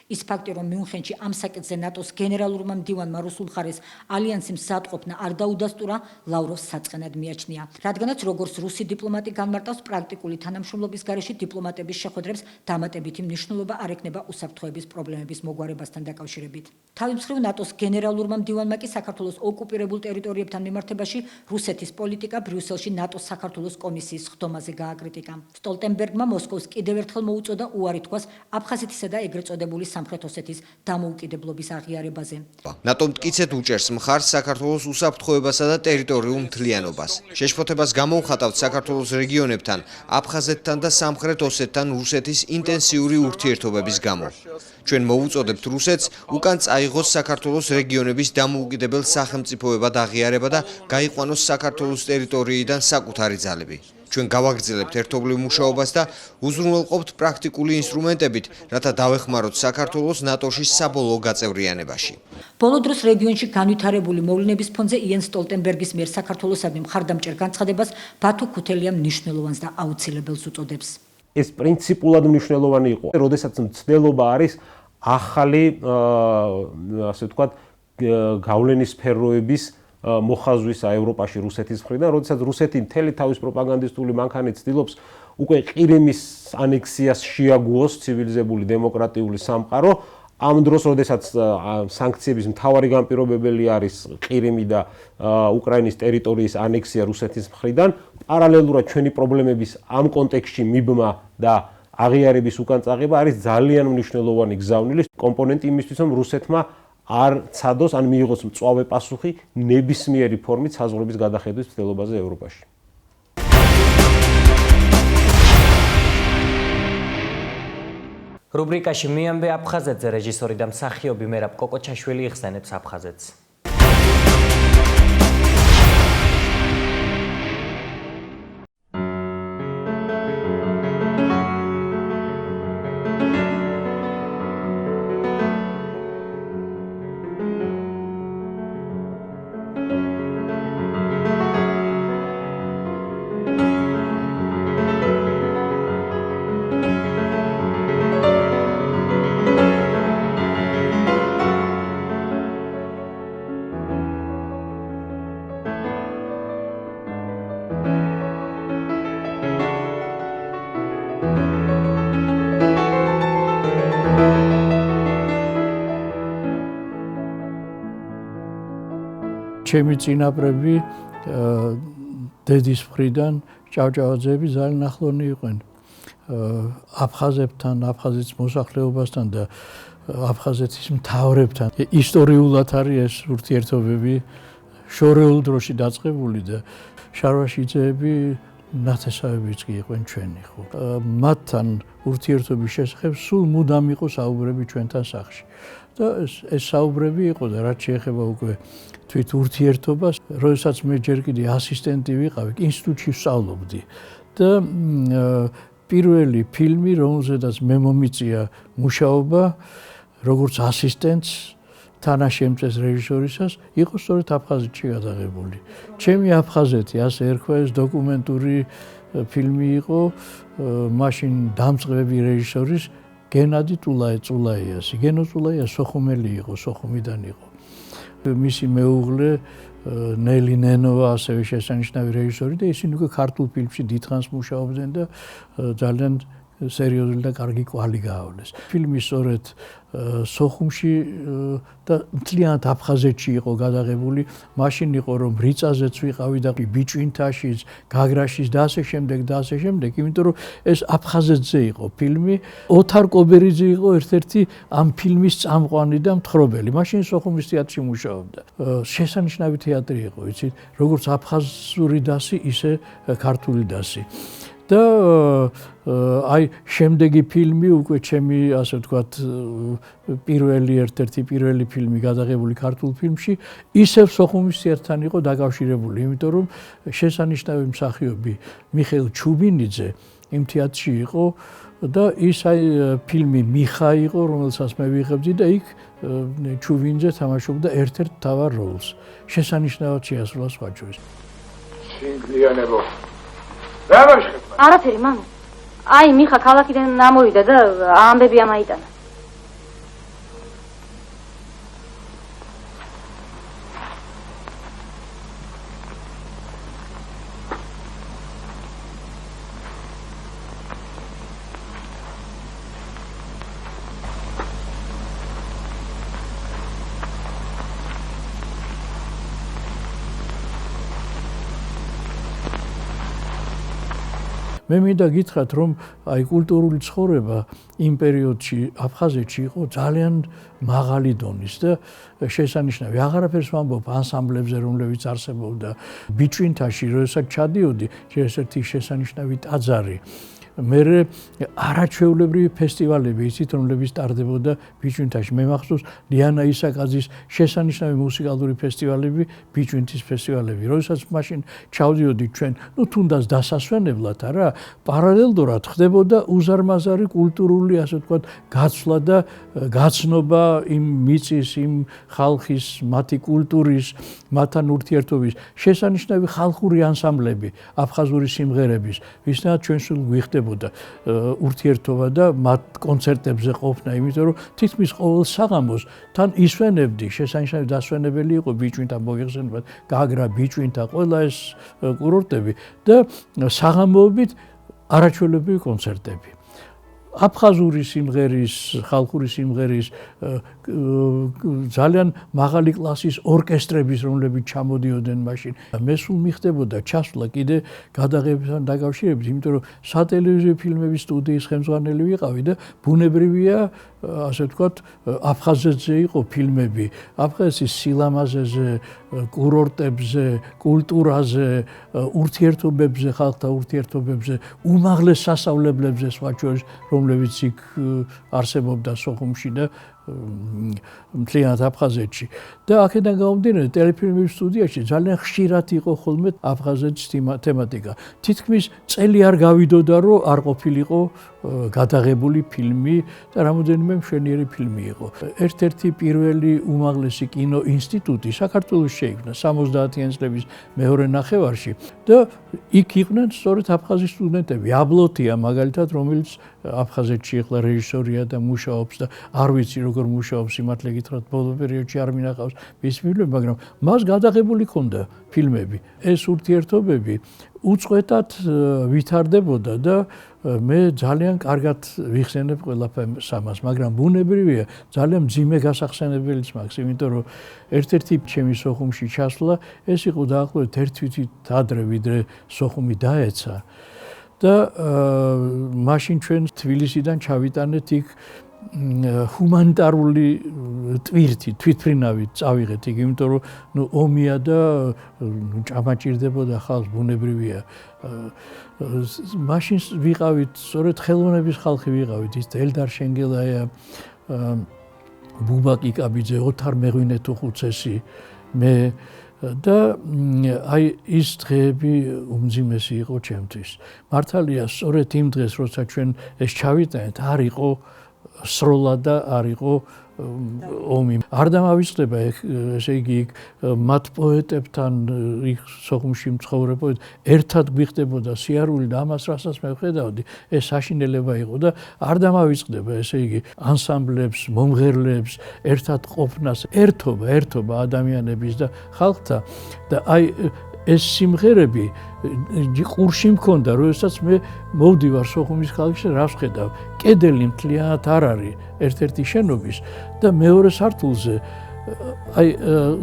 ის ფაქტი, რომ მიუნხენში ამ საკითხზე ნატოს გენერალურმა მდივანმა რუსულ მხარეს ალიანსის მზადყოფნა არ დაუდასტურა, ლავროვს საწყენად მიაჩნია. რადგანაც როგორც რუსი დიპლომატი განმარტავს, პრაქტიკული თანამშრომლობის გარეშე დიპლომატების შეხვედრებს დამატებითი მნიშვნელობა არ ექნება უსაფრთხოების პრობლემების მოგვარებასთან დაკავშირებით. თავის მხრივ ნატოს გენერალურმა მდივანმა კი საქართველოს ოკუპირებულ ტერიტორიებთან მიმართებაში რუსეთის პოლიტიკა ბრიუსელში ნატოს საქართველოს კომისიის ხდომაზე გააკრიტიკა. სტოლტენბერგმა მოსკოვს კიდევ ერთხელ მოუწოდა უარი თქვას აფხაზეთისა და ეგრეთ წოდებული სამხრეთ ოსეთის დამოუკიდებლობის აღიარებაზე. ნატო მტკიცედ უჭერს მხარს საქართველოს უსაფრთხოებასა და ტერიტორიულ მთლიანობას. შეშფოთებას გამოუხატავთ საქართველოს რეგიონებთან, აფხაზეთთან და სამხრეთ ოსეთთან რუსეთის ინტენსიური ურთიერთობების გამო. ჩვენ მოუწოდებთ რუსეთს უკან წაიღოს საქართველოს რეგიონების დამოუკიდებელ სახელმწიფოებად აღიარება და გაიყვანოს საქართველოს ტერიტორიიდან საკუთარი ძალები. ჩვენ გავაგრძელებთ ერთობლივ მუშაობას და უზრუნველყოფთ პრაქტიკული ინსტრუმენტებით, რათა დავეხმაროთ საქართველოს ნატოში საბოლოო გაწევრიანებაში. ბოლო დროს რეგიონში განვითარებული მოვლენების ფონზე იენ სტოლტენბერგის მიერ საქართველოსადმი მხარდამჭერ განცხადებას ბათუ ქუთელია მნიშვნელოვანს და აუცილებელს უწოდებს. ეს პრინციპულად მნიშვნელოვანი იყო, როდესაც მცდელობა არის ახალი, ასე ვთქვათ, გავლენის სფეროების მოხაზვისა ევროპაში რუსეთის მხრიდან, როდესაც რუსეთი მთელი თავის პროპაგანდისტული მანქანით ცდილობს უკვე ყირიმის ანექსიას შეაგუოს ცივილიზებული დემოკრატიული სამყარო, ამ დროს, როდესაც სანქციების მთავარი განპირობებელი არის ყირიმი და უკრაინის ტერიტორიის ანექსია რუსეთის მხრიდან, პარალელურად ჩვენი პრობლემების ამ კონტექსტში მიბმა და აღიარების უკან წაღება არის ძალიან მნიშვნელოვანი გზავნილი კომპონენტი იმისთვის, რომ რუსეთმა არ ცადოს ან მიიღოს მწვავე პასუხი ნებისმიერი ფორმით საზღვრების გადახედვის მცდელობაზე ევროპაში. რუბრიკაში მიამბე აფხაზეთზე რეჟისორი და მსახიობი მერაბ კოკოჩაშვილი იხსენებს აფხაზეთს. ჩემი წინაპრები დედის მხრიდან ჭავჭავაძეები ძალიან ახლონი იყვნენ აფხაზებთან, აფხაზეთის მოსახლეობასთან და აფხაზეთის მთავრებთან. ისტორიულად არის ეს ურთიერთობები შორეულ დროში დაწყებული და შარვაშიძეები ნათესავებიც კი იყვნენ ჩვენი, ხო. მათთან ურთიერთობის შესახებ სულ მუდამ იყო საუბრები ჩვენთან სახლში. და ეს საუბრები იყო და რაც შეეხება უკვე თვით ურთიერთობას, როდესაც მე ჯერ კიდე ასისტენტი ვიყავი, ინსტიტუტში ვსწავლობდი და პირველი ფილმი, რომელზედაც მე მომიწია მუშაობა, როგორც ასისტენტს თანაშემწეს რეჟისორისას, იყო სწორედ აფხაზეთში გადაღებული. ჩემი აფხაზეთი, ასე ერქვა, ეს დოკუმენტური ფილმი იყო, მაშინ დამწყები რეჟისორის გენადი წულაიას. გენო წულაია სოხუმელი იყო, სოხუმიდან იყო. მისი მეუღლე ნელი ნენოვა ასევე შესანიშნავი რეჟისორი და ისინი უკვე ქართულ ფილმში დიდხანს მუშაობდნენ და ძალიან სერიოზული და კარგი კვალი გაავლეს. ფილმი სწორედ სოხუმში და მთლიანად აფხაზეთში იყო გადაღებული. მაშინ იყო რომ რიწაზეც ვიყავი და ბიჭვინთაშიც, გაგრაშიც და ასე შემდეგ და ასე შემდეგ, იმიტომ რომ ეს აფხაზეთზე იყო ფილმი. ოთარ კობერიძე იყო ერთ-ერთი ამ ფილმის წამყვანი და მთხრობელი. მაშინ სოხუმის თეატრში მუშაობდა. შესანიშნავი თეატრი იყო, იცით, როგორც აფხაზური დასი, ისე ქართული დასი. და აი შემდეგი ფილმი უკვე ჩემი ასე ვთქვათ ერთ-ერთი პირველი ფილმი გადაღებული ქართულ ფილმში ისევ სოხუმის თეატრთან იყო დაკავშირებული, იმიტომ რომ შესანიშნავი მსახიობი მიხეილ ჩუბინიძე იმ თეატრში იყო და ის აი ფილმი მიხა იყო, რომელსაც მე ვიღებდი და იქ ჩუბინიძე თამაშობდა ერთ-ერთ მთავარ როლს. შესანიშნავად შეასრულა სხვა შორის. შინგლიანებო არაფერი, მამი. აი, მიხა ქალაქიდან ამოვიდა და ამბები ამაიტანა. მე მინდა გითხრათ, რომ აი კულტურული ცხოვრება იმ პერიოდში აფხაზეთში იყო ძალიან მაღალი დონის და შესანიშნავი. აღარაფერს ვამბობ ანსამბლებზე, რომლებიც არსებობდა ბიჭვინთაში, როდესაც ჩადიოდი, ერთ-ერთი შესანიშნავი ტაძარი. მე არაჩვეულებრივი ფესტივალები იცით, რომლებიც ტარდებოდა ბიჭვინთაში. მე მახსოვს ლიანა ისაკაძის შესანიშნავი მუსიკალური ფესტივალები, ბიჭვინთის ფესტივალები. როდესაც მაშინ ჩავდიოდი ჩვენ, თუნდაც დასასვენებლად არა, პარალელურად ხდებოდა უზარმაზარი კულტურული, ასე ვთქვათ, გაცვლა და გაცნობა იმ მიწის, იმ ხალხის, მათი კულტურის, მათთან ურთიერთობის. შესანიშნავი ხალხური ანსამბლები, აფხაზური სიმღერების, ვისთანაც ჩვენ სულ გვიხდება ურთიერთობა და მათ კონცერტებზე ყოფნა, იმიტომ რომ თითქმის ყოველ საღამოს თან ისვენებდი, შესანიშნავი დასვენებელი იყო ბიჭვინთა მოიხსენებათ, გაგრა, ბიჭვინთა, ყველა ეს კურორტები და საღამოობით არაჩვეულებრივი კონცერტები. აფხაზური სიმღერის, ხალხური სიმღერის ძალიან მაღალი კლასის ორკესტრების, რომლებიც ჩამოდიოდნენ მაშინ. მე სულ მიხდებოდა ჩასვლა კიდე გადაღებებთან დაკავშირებით, იმიტომ რომ სატელევიზიო ფილმების სტუდიის ხელმძღვანელი ვიყავი და ბუნებრივია, ასე ვთქვათ, აფხაზეთზე იყო ფილმები, აფხაზეთის სილამაზეზე, კურორტებზე, კულტურაზე, ურთიერთობებზე, ხალხთა ურთიერთობებზე, უმაღლეს სასწავლებლებზე, სხვა შორის, რომლებიც იქ არსებობდა სოხუმში და მთლიანად აფხაზეთში. და აქედან გამომდინარე, ტელეფილმების სტუდიაში ძალიან ხშირად იყო ხოლმე აფხაზეთის თემატიკა. თითქმის წელი არ გავიდოდა, რომ არ ყოფილიყო გადაღებული ფილმი და რამოდენიმე მშვენიერი ფილმი იყო. ერთ-ერთი პირველი უმაღლესი კინო ინსტიტუტი საქართველოს შეიქმნა 70-იან წლების მეორე ნახევარში და იქ იყვნენ სწორედ აფხაზის სტუდენტები. აბლოთია მაგალითად, რომელიც აფხაზეთში ახლა რეჟისორია და მუშაობს და არ ვიცი როგორ მუშაობს, სიმართლე გითხრათ, ბოლო პერიოდში არ მინახავს მის ფილმები, მაგრამ მას გადაღებული ჰქონდა ფილმები. ეს ურთიერთობები უწყვეტად ვითარდებოდა და მე ძალიან კარგად ვიხსენებ ყველაფერს ამას, მაგრამ ბუნებრივია, ძალიან მძიმე გასახსენებელიც მაქვს, იმიტომ რომ ერთ-ერთი ჩემი სოხუმში ჩასვლა ეს იყო დაახლოებით 1 თვით ადრე, ვიდრე სოხუმი დაეცა. და მაშინ ჩვენ თბილისიდან ჩავიტანეთ იქ ჰუმანიტარული ტვირთი, თვითმფრინავით წავიღეთ იქ, იმიტომ რომ ომია და ჭამაჭირდებოდა ხალხს, ბუნებრივია. მაშინ ვიყავით, სწორედ ხელოვნების ხალხი ვიყავით, ის ელდარ შენგელაია, ბუბა კიკაბიძე, ოთარ მეღვინეთუხუცესი, მე და აი ის დღეები უმძიმესი იყო ჩემთვის. მართალია, სწორედ იმ დღეს, როცა ჩვენ ეს ჩავიტანეთ, არ იყო სროლა და არ იყო ომი. არ დამავიწყდება ესე იგი მათ პოეტებთან იქ სოხუმში მცხოვრებოდ ერთად გვიხდებოდა სიარული და ამას რასაც მე ვხედავდი, ეს საშინელება იყო და არ დამავიწყდება ესე იგი ანსამბლებს, მომღერლებს, ერთად ყოფნას, ერთობა ადამიანების და ხალხთა და აი ეს სიმღერები ყურში მქონდა, როდესაც მე მოვდივარ სოხუმის ქალაქში, რას ვხედავ? კედელი მთლიანად არ არის ერთ-ერთი შენობის და მეორე სართულზე აი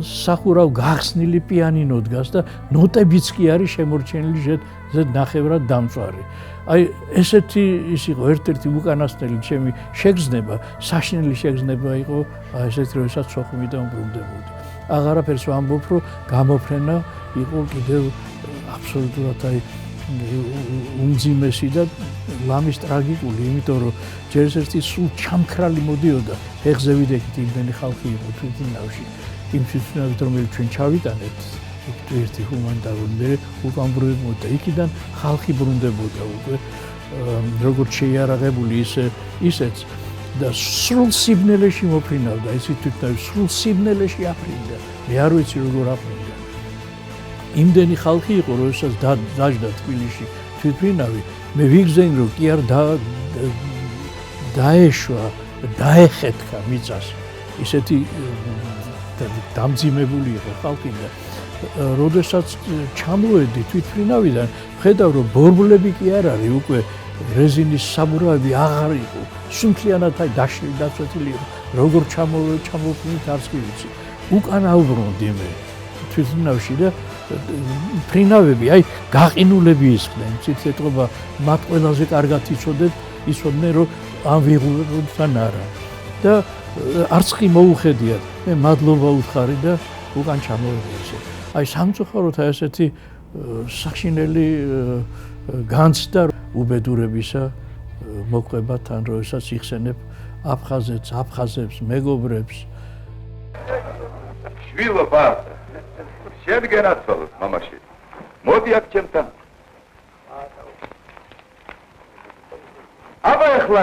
სახურავ გახსნილი პიანინო დგას და ნოტებიც კი არის შემორჩენილი ზედ ნახევრად დამწვარი. აი ესეთი ის იყო ერთ-ერთი უკანასკნელი ჩემი შეგრძნება, საშინელი შეგრძნება იყო ესეთი, როდესაც სოხუმიდან ბრუნდებოდი. აღარაფერს ვამბობ, რომ გამოფრენა იყო კიდევ აბსოლუტურად აი უმძიმესი და ლამის ტრაგიკული, იმიტომ რომ ჯერ ერთი სულ ჩამქრალი მოდიოდა, ეხზე ვიდექით იმდენი ხალხი იყო თვითმფრინავში, იმ თვითმფრინავით რომელიც ჩვენ ჩავიტანეთ, ერთი ჰუმანიტარული, მე უკან ბრუნდებოდა, იქიდან ხალხი ბრუნდებოდა უკვე, როგორც შეიარაღებული ისეც და სრულ სიბნელეში მოფრინავდა, იცით თვითმფრინავი სრულ სიბნელეში აფრინდა, მე არ ვიცი როგორ აფრინდა. იმდენი ხალხი იყო, როდესაც დაждდა თბილისში თვითმფრინავი, მე ვიგზენ რომ კი არ დაეშვა, დაეხეთქა მიწას. ისეთი დამძიმებული იყო ხალხი და როდესაც ჩამოვედი თვითმფრინავიდან, ხედავ რომ ბორბლები კი არ არის, უკვე რეზინის საბურავები აღარ იყო. სუნთლიანად აი დაშლილი დაწვეთილი იყო. როგორ ჩამოვფრინით არც კი ვიცი. უკან ავბრუნდი მე თვითმფრინავში და ფრინავები, აი გაყინულები ისხდნენ, ციტეთობა მათ ყველაზე კარგად იცოდნენ, რომ ამ ვიღურებთან არა. და არც კი მოუხედიათ, მე მადლობა უთხარი და უკან ჩამოვედი ესე. აი სამწუხაროდ აი ესეთი სახშინელი განცდა უბედურებისა მოყვება თან, როდესაც იხსენებ აფხაზეთს, აფხაზებს, მეგობრებს. შვილობა შენ გენაცვალოთ, მამაში. მოდი აქ ჩემთან. აბა ეხლა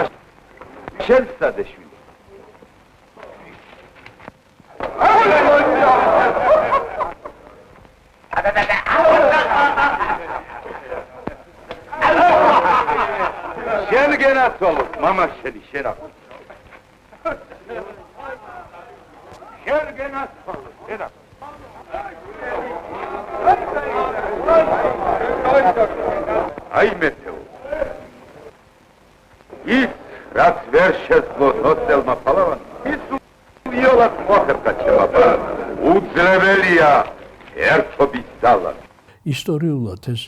შენ სადე შვილი. შენ გენაცვალოთ, მამაშენი, შენ აქ. შენ გენაცვალოთ, შენ აქ. აი მეთეო ის რაც ვერ შეძლო თოთელმა ფალავანმა, ის უიოლად მოახერხა ჩემმა პარად. უძლებელია ერთობის ძალა. ისტორიულად ეს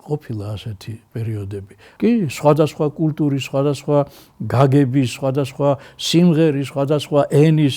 ყოფილა ასეთი პერიოდები. კი, სხვადასხვა კულტურის, სხვადასხვა გაგების, სხვადასხვა სიმღერის, სხვადასხვა ენის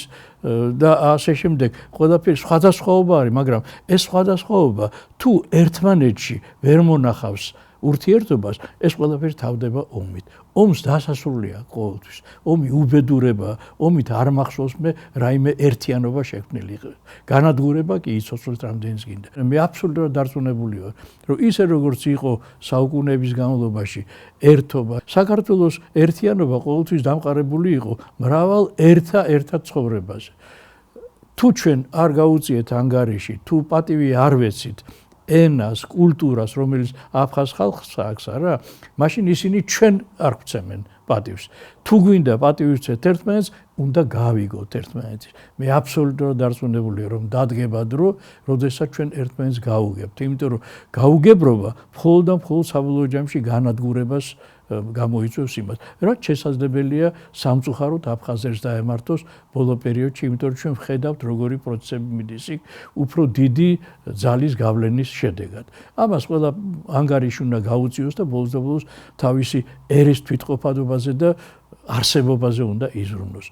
და ასე შემდეგ, ყველაფერი სხვადასხვაობა არის, მაგრამ ეს სხვადასხვაობა თუ ერთმანეთში ვერ მონახავს ურთიერთობას, ეს ყველაფერი თავდება ომით. ომს დასასრულია ყოველთვის. ომი უბედურება, ომით არ მახსოვს მე რაიმე ერთიანობა შექმნილი. განადგურება კი იცოცხლებს რამდენიც გინდა. მე აბსოლუტურად დარწმუნებული ვარ, რომ ისე როგორც იყო საუკუნეების განმავლობაში ერთობა, საქართველოს ერთიანობა ყოველთვის დამყარებული იყო მრავალ ერთად ცხოვრებაზე. თუ ჩვენ არ გაუწიეთ ანგარიში, თუ პატივი არ ვეცით ენას, კულტურას, რომელიც აფხაზ ხალხს აქვს, არა, მაშინ ისინი ჩვენ არ გვცემენ პატივს. თუ გვინდა პატივი ვცეთ ერთმანეთს, უნდა გავიგოთ ერთმანეთის. მე აბსოლუტურად დარწმუნებულია, რომ დადგება დრო, როდესაც ჩვენ ერთმანეთს გავუგებთ, იმიტომ რომ გაუგებრობა მხოლოდ და მხოლოდ საბოლოო ჯამში განადგურებას გამოიწვევს იმას, რაც შესაძლებელია სამწუხაროდ აფხაზებს დაემართოს ბოლო პერიოდში, იმიტომ რომ ჩვენ ვხედავთ როგორი პროცესები მიდის იქ უფრო დიდი ძალის გავლენის შედეგად. ამას ყველა ანგარიში უნდა გაუწიოს და ბოლოს და ბოლოს თავისი ერის თვითყოფადობაზე და არსებობაზე უნდა იზრუნოს.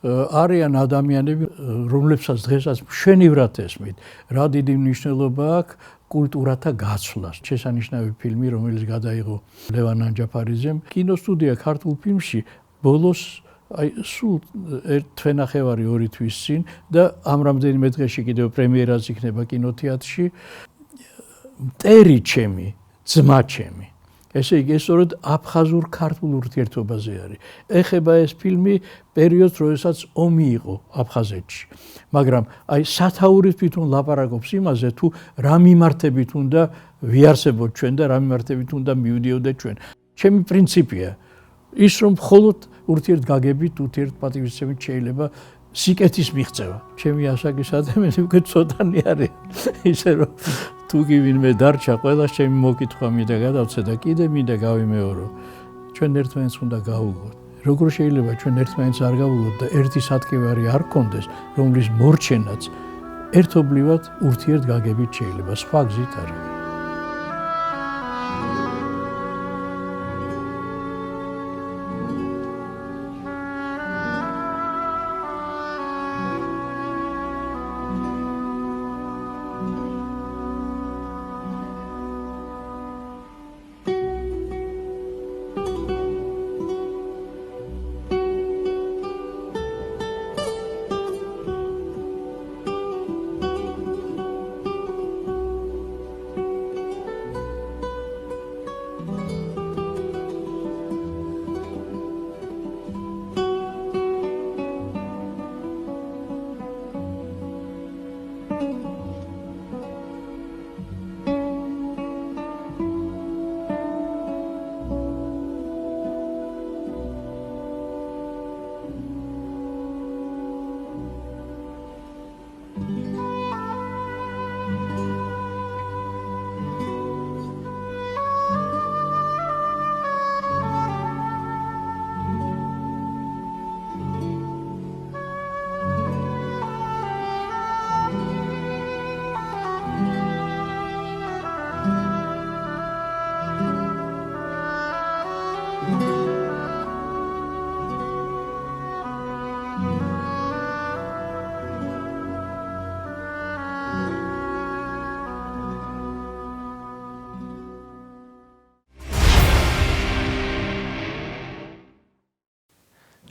არიან ადამიანები, რომლებსაც დღესაც მშვენივრად ესმით, რა დიდი მნიშვნელობა აქვს კულტურათა გაცვლას. შესანიშნავი ფილმი, რომელიც გადაიღო ლევან ანჯაფარიძემ, კინოსტუდია ქართულ ფილმში ბოლოს სულ თვენახევარი 2 თვის წინ და ამ რამდენიმე დღეში კიდევ პრემიერაც იქნება კინოთეატრში. მტერი ჩემი, ძმა ჩემი. ესე იგი, ეს სწორედ აფხაზურ-ქართულ ურთიერთობაზე არის. ეხება ეს ფილმი პერიოდს, როდესაც ომი იყო აფხაზეთში. მაგრამ აი სათაურით თვითონ ლაპარაკობს იმაზე, თუ რა მიმართებით უნდა ვიარსებოთ ჩვენ და რა მიმართებით უნდა მივიდიოდეთ ჩვენ. ჩემი პრინციპია ის, რომ მხოლოდ ურთიერთგაგებით, ურთიერთპატივისცემით შეიძლება სიკეთის მიღწევა. ჩემი ასაკის ადამიანები უკვე ცოტანი არიან. ისე რომ თუ კი ვინმე დარჩა, ყველა ჩემი მოკითხვა მინდა გადავცე და კიდე მინდა გავიმეორო. ჩვენ ერთმანეთს უნდა გავუგოთ. როგორ შეიძლება ჩვენ ერთმანეთს არ გავუგოთ და ერთი სათქივარი არ გქონდეს, რომლის მორჩენაც ერთობლივად ურთიერთგაგებით შეიძლება, სხვა გზით არ არის.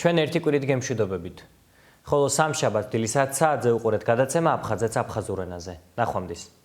ჩვენ ერთი კვირით გემშვიდობებით. ხოლო სამშაბათს დილის 10 საათზე უყურეთ გადაცემა აფხაზეთს აფხაზურ ენაზე. ნახვამდის.